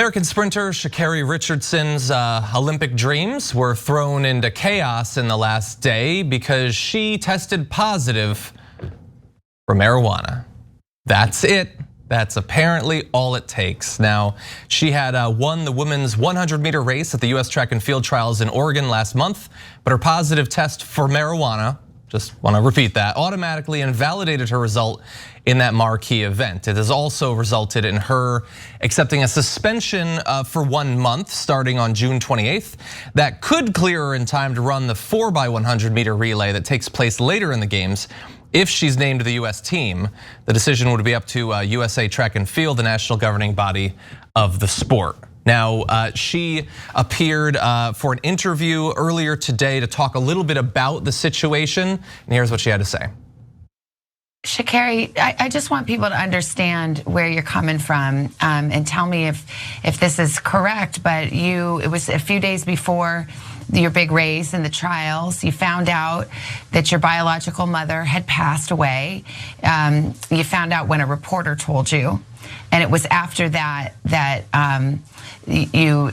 American sprinter Sha'Carri Richardson's Olympic dreams were thrown into chaos in the last day because she tested positive for marijuana. That's it. That's apparently all it takes. Now, she had won the women's 100-meter race at the US Track and Field Trials in Oregon last month, but her positive test for marijuana, just want to repeat that, automatically invalidated her result in that marquee event. It has also resulted in her accepting a suspension for 1 month starting on June 28th. That could clear her in time to run the 4x100 meter relay that takes place later in the games. If she's named to the US team, the decision would be up to USA Track and Field, the national governing body of the sport. Now, she appeared for an interview earlier today to talk a little bit about the situation, and here's what she had to say. Sha'Carri, I just want people to understand where you're coming from and tell me if this is correct, but it was a few days before your big race in the trials, you found out that your biological mother had passed away. You found out when a reporter told you, and it was after that you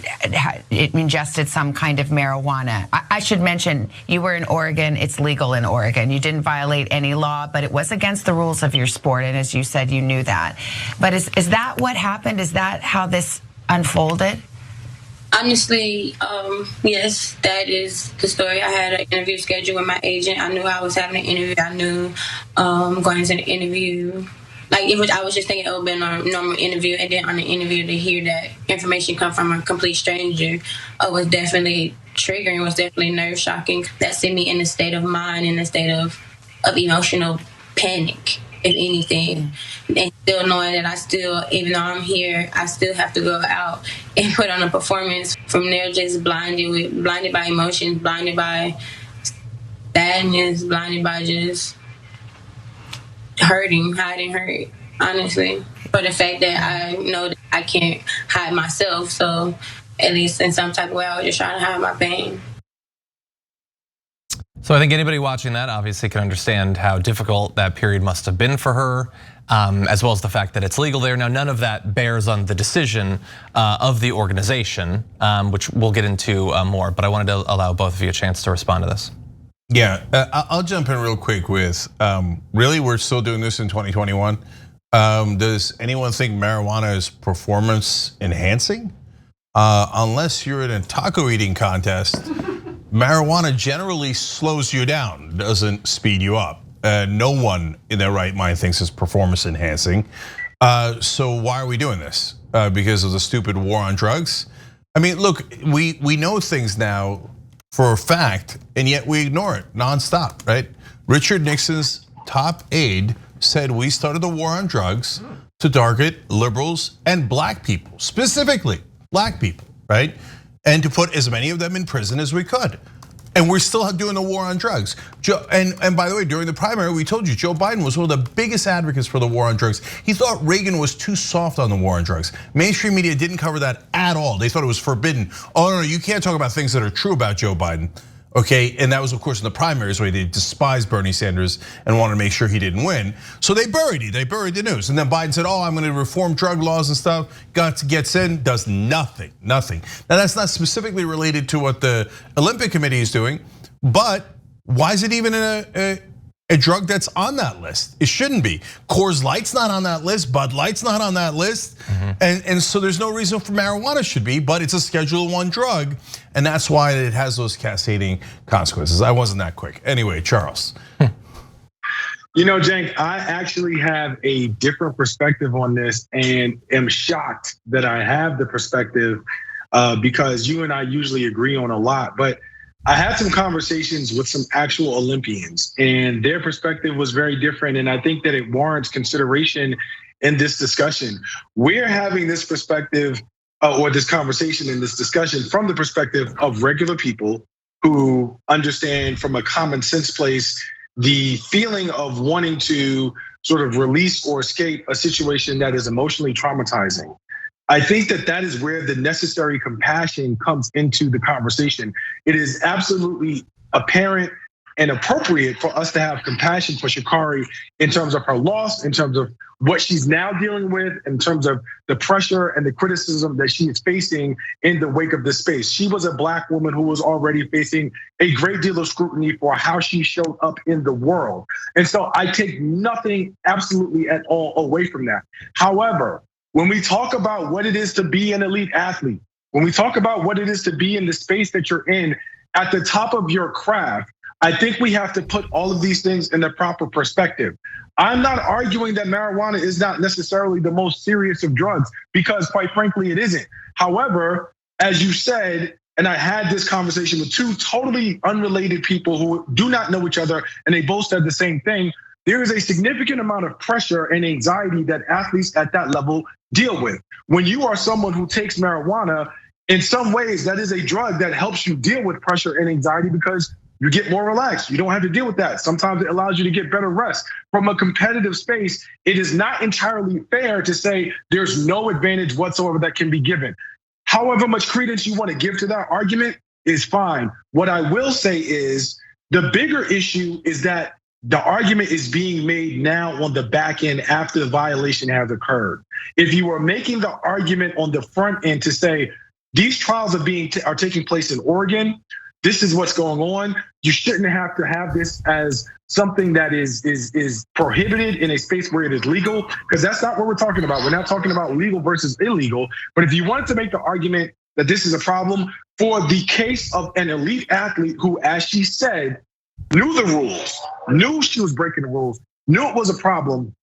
ingested some kind of marijuana. I should mention, you were in Oregon, it's legal in Oregon. You didn't violate any law, but it was against the rules of your sport, and as you said, you knew that. But is that what happened? Is that how this unfolded? Honestly, yes, that is the story. I had an interview scheduled with my agent. I knew I was having an interview. I knew going into the interview, I was just thinking it would be a normal interview, and then on the interview to hear that information come from a complete stranger was definitely triggering, was definitely nerve shocking. That sent me in a state of mind, in a state of emotional panic, if anything. And still knowing that even though I'm here, I still have to go out and put on a performance. From there, just blinded by emotions, blinded by sadness, blinded by just hiding hurt, honestly. For the fact that I know that I can't hide myself, so at least in some type of way, I was just trying to hide my pain. So I think anybody watching that obviously can understand how difficult that period must have been for her, as well as the fact that it's legal there. Now, none of that bears on the decision of the organization, which we'll get into more, but I wanted to allow both of you a chance to respond to this. Yeah, I'll jump in real quick with, really, we're still doing this in 2021. Does anyone think marijuana is performance enhancing? Unless you're in a taco eating contest, marijuana generally slows you down, doesn't speed you up. No one in their right mind thinks it's performance enhancing. So why are we doing this? Because of the stupid war on drugs? I mean, look, we know things now for a fact, and yet we ignore it nonstop, right? Richard Nixon's top aide said we started the war on drugs to target liberals and black people, specifically black people, right? And to put as many of them in prison as we could. And we're still doing the war on drugs. And by the way, during the primary, we told you Joe Biden was one of the biggest advocates for the war on drugs. He thought Reagan was too soft on the war on drugs. Mainstream media didn't cover that at all. They thought it was forbidden. Oh no, you can't talk about things that are true about Joe Biden. Okay, and that was of course in the primaries where they despised Bernie Sanders and wanted to make sure he didn't win. So they buried it, they buried the news. And then Biden said, I'm gonna reform drug laws and stuff. Gets in, does nothing. Now that's not specifically related to what the Olympic Committee is doing, but why is it even a drug that's on that list? It shouldn't be. Coors Light's not on that list, Bud Light's not on that list. And so there's no reason for marijuana should be, but it's a Schedule I drug. And that's why it has those cascading consequences. I wasn't that quick. Anyway, Charles. You know, Cenk, I actually have a different perspective on this and am shocked that I have the perspective because you and I usually agree on a lot. But I had some conversations with some actual Olympians and their perspective was very different. And I think that it warrants consideration in this discussion. We're having this perspective or this conversation and this discussion from the perspective of regular people who understand from a common sense place the feeling of wanting to sort of release or escape a situation that is emotionally traumatizing. I think that is where the necessary compassion comes into the conversation. It is absolutely apparent and appropriate for us to have compassion for Sha'Carri in terms of her loss, in terms of what she's now dealing with, in terms of the pressure and the criticism that she is facing in the wake of this space. She was a Black woman who was already facing a great deal of scrutiny for how she showed up in the world. And so I take nothing absolutely at all away from that. However, when we talk about what it is to be an elite athlete, when we talk about what it is to be in the space that you're in at the top of your craft, I think we have to put all of these things in the proper perspective. I'm not arguing that marijuana is not necessarily the most serious of drugs, because quite frankly, it isn't. However, as you said, and I had this conversation with two totally unrelated people who do not know each other, and they both said the same thing. There is a significant amount of pressure and anxiety that athletes at that level deal with. When you are someone who takes marijuana, in some ways, that is a drug that helps you deal with pressure and anxiety because you get more relaxed. You don't have to deal with that. Sometimes it allows you to get better rest. From a competitive space, it is not entirely fair to say there's no advantage whatsoever that can be given. However much credence you want to give to that argument is fine. What I will say is the bigger issue is that the argument is being made now on the back end after the violation has occurred. If you are making the argument on the front end to say these trials are taking place in Oregon, this is what's going on, you shouldn't have to have this as something that is prohibited in a space where it is legal, because that's not what we're talking about. We're not talking about legal versus illegal. But if you wanted to make the argument that this is a problem for the case of an elite athlete who, as she said, knew the rules, knew she was breaking the rules, knew it was a problem,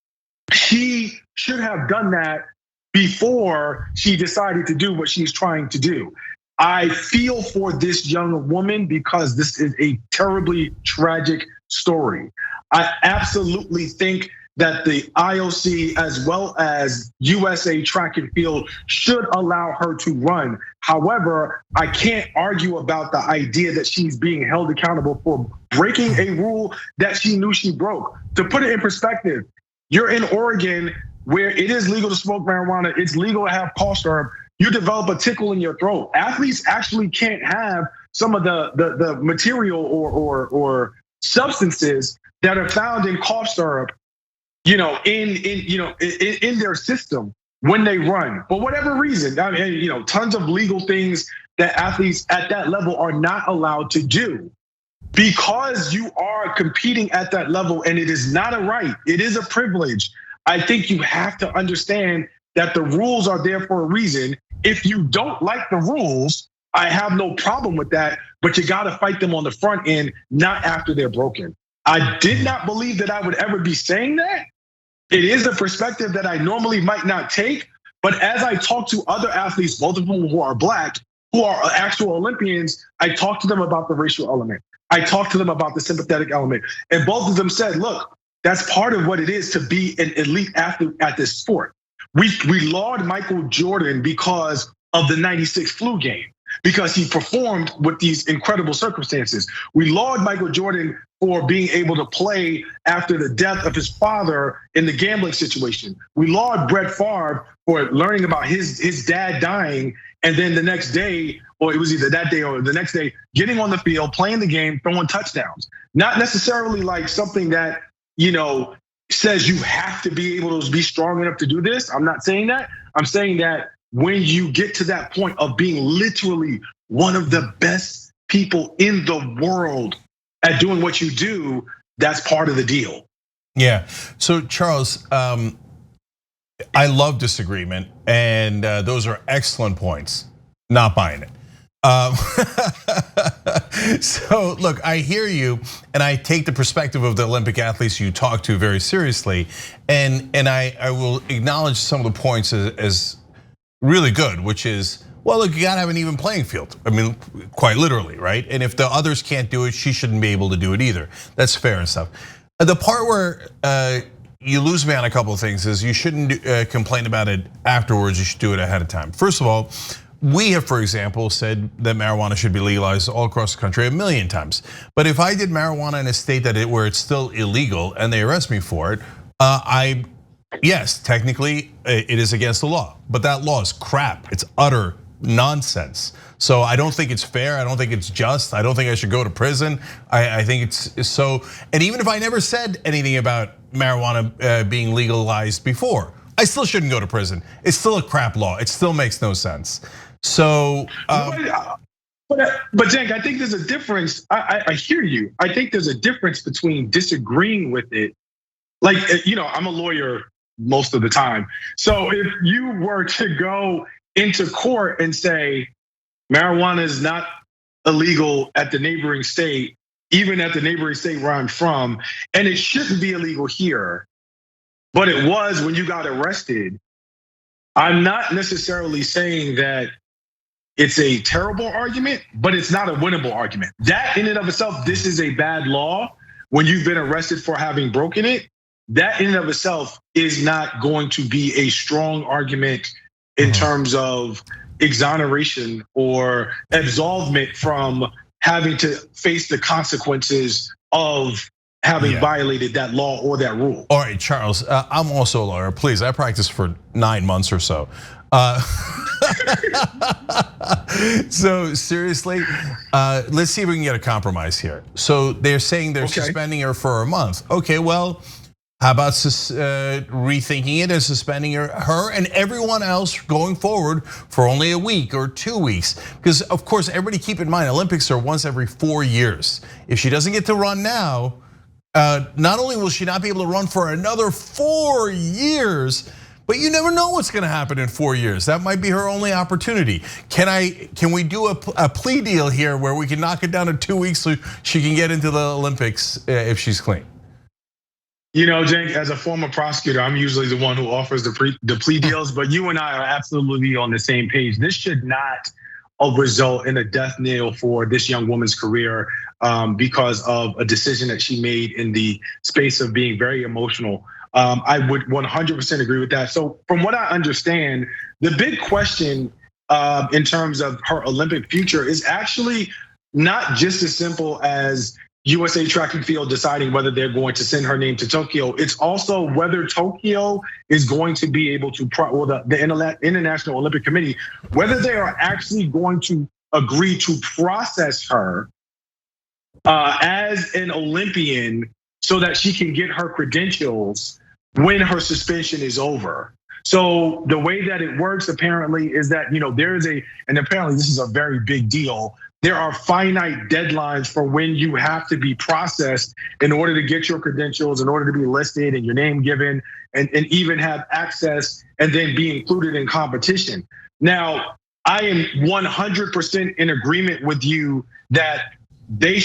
she should have done that before she decided to do what she's trying to do. I feel for this young woman because this is a terribly tragic story. I absolutely think that the IOC as well as USA Track and Field should allow her to run. However, I can't argue about the idea that she's being held accountable for breaking a rule that she knew she broke. To put it in perspective, you're in Oregon where it is legal to smoke marijuana, it's legal to have cough syrup. You develop a tickle in your throat. Athletes actually can't have some of the material or substances that are found in cough syrup, in their system when they run. For whatever reason, I mean, tons of legal things that athletes at that level are not allowed to do. Because you are competing at that level, and it is not a right, it is a privilege. I think you have to understand that the rules are there for a reason. If you don't like the rules, I have no problem with that, but you gotta fight them on the front end, not after they're broken. I did not believe that I would ever be saying that. It is a perspective that I normally might not take, but as I talk to other athletes, both of whom who are Black, who are actual Olympians, I talk to them about the racial element. I talk to them about the sympathetic element. And both of them said, look, that's part of what it is to be an elite athlete at this sport. We laud Michael Jordan because of the '96 flu game, because he performed with these incredible circumstances. We laud Michael Jordan for being able to play after the death of his father in the gambling situation. We laud Brett Favre for learning about his dad dying, and then the next day, or it was either that day or the next day, getting on the field, playing the game, throwing touchdowns. Not necessarily like something that, says you have to be able to be strong enough to do this. I'm not saying that. I'm saying that when you get to that point of being literally one of the best people in the world at doing what you do, that's part of the deal. Yeah. So Charles, I love disagreement, and those are excellent points. Not buying it. So look, I hear you, and I take the perspective of the Olympic athletes you talk to very seriously, and I will acknowledge some of the points as really good, which is, well, look, you gotta have an even playing field. I mean, quite literally, right? And if the others can't do it, she shouldn't be able to do it either. That's fair and stuff. The part where you lose me on a couple of things is you shouldn't complain about it afterwards. You should do it ahead of time. First of all, we have, for example, said that marijuana should be legalized all across the country 1 million times. But if I did marijuana in a state where it's still illegal and they arrest me for it, yes, technically it is against the law, but that law is crap. It's utter nonsense. So I don't think it's fair. I don't think it's just. I don't think I should go to prison. I think it's so. And even if I never said anything about marijuana being legalized before, I still shouldn't go to prison. It's still a crap law. It still makes no sense. So. But Cenk, I think there's a difference. I hear you. I think there's a difference between disagreeing with it. Like, I'm a lawyer most of the time. So if you were to go into court and say marijuana is not illegal at the neighboring state, even at the neighboring state where I'm from, and it shouldn't be illegal here, but it was when you got arrested, I'm not necessarily saying that it's a terrible argument, but it's not a winnable argument. That in and of itself, this is a bad law. When you've been arrested for having broken it, that in and of itself is not going to be a strong argument in terms of exoneration or absolvement from having to face the consequences of having violated that law or that rule. All right, Charles, I'm also a lawyer. Please, I practiced for 9 months or so. So seriously, let's see if we can get a compromise here. So they're saying they're suspending her for a month. Okay, well, how about rethinking it and suspending her and everyone else going forward for only a week or 2 weeks? Because of course, everybody keep in mind, Olympics are once every 4 years. If she doesn't get to run now, not only will she not be able to run for another 4 years, but you never know what's gonna happen in 4 years. That might be her only opportunity. Can we do a plea deal here where we can knock it down to 2 weeks so she can get into the Olympics if she's clean? Cenk, as a former prosecutor, I'm usually the one who offers the plea deals, but you and I are absolutely on the same page. This should not result in a death knell for this young woman's career because of a decision that she made in the space of being very emotional. I would 100% agree with that. So from what I understand, the big question in terms of her Olympic future is actually not just as simple as USA Track and Field deciding whether they're going to send her name to Tokyo. It's also whether Tokyo is going to be able to, or the International Olympic Committee, whether they are actually going to agree to process her as an Olympian so that she can get her credentials when her suspension is over. So the way that it works apparently is that, and apparently this is a very big deal, there are finite deadlines for when you have to be processed in order to get your credentials, in order to be listed and your name given, and even have access and then be included in competition. Now, I am 100% in agreement with you that they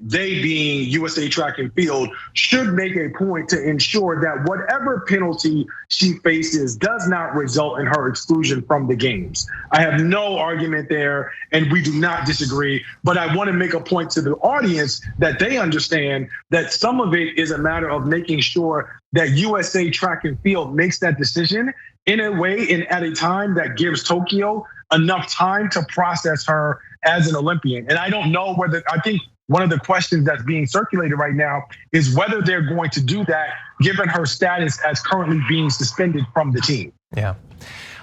being USA Track and Field, should make a point to ensure that whatever penalty she faces does not result in her exclusion from the games. I have no argument there, and we do not disagree, but I want to make a point to the audience that they understand that some of it is a matter of making sure that USA Track and Field makes that decision in a way and at a time that gives Tokyo enough time to process her as an Olympian. And I don't know I think one of the questions that's being circulated right now is whether they're going to do that given her status as currently being suspended from the team. Yeah,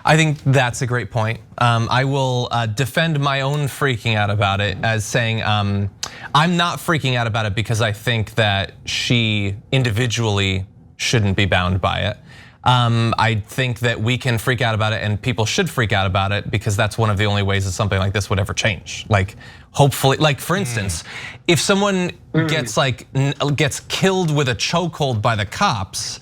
I think that's a great point. I will defend my own freaking out about it as saying, I'm not freaking out about it because I think that she individually shouldn't be bound by it. I think that we can freak out about it and people should freak out about it because that's one of the only ways that something like this would ever change. Like hopefully, like for instance, if someone gets killed with a chokehold by the cops,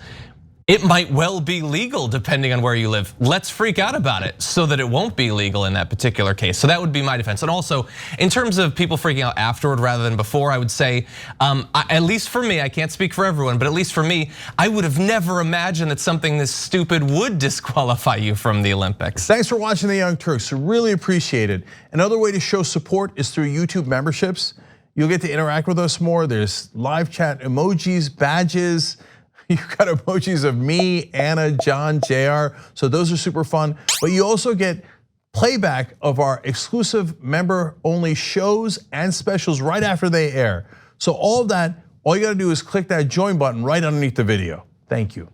it might well be legal depending on where you live. Let's freak out about it so that it won't be legal in that particular case. So that would be my defense. And also, in terms of people freaking out afterward rather than before, I would say, at least for me, I can't speak for everyone, but at least for me, I would have never imagined that something this stupid would disqualify you from the Olympics. Thanks for watching The Young Turks, really appreciate it. Another way to show support is through YouTube memberships. You'll get to interact with us more. There's live chat emojis, badges. You've got emojis of me, Anna, John, JR, so those are super fun. But you also get playback of our exclusive member-only shows and specials right after they air. So all of that, all you gotta do is click that join button right underneath the video. Thank you.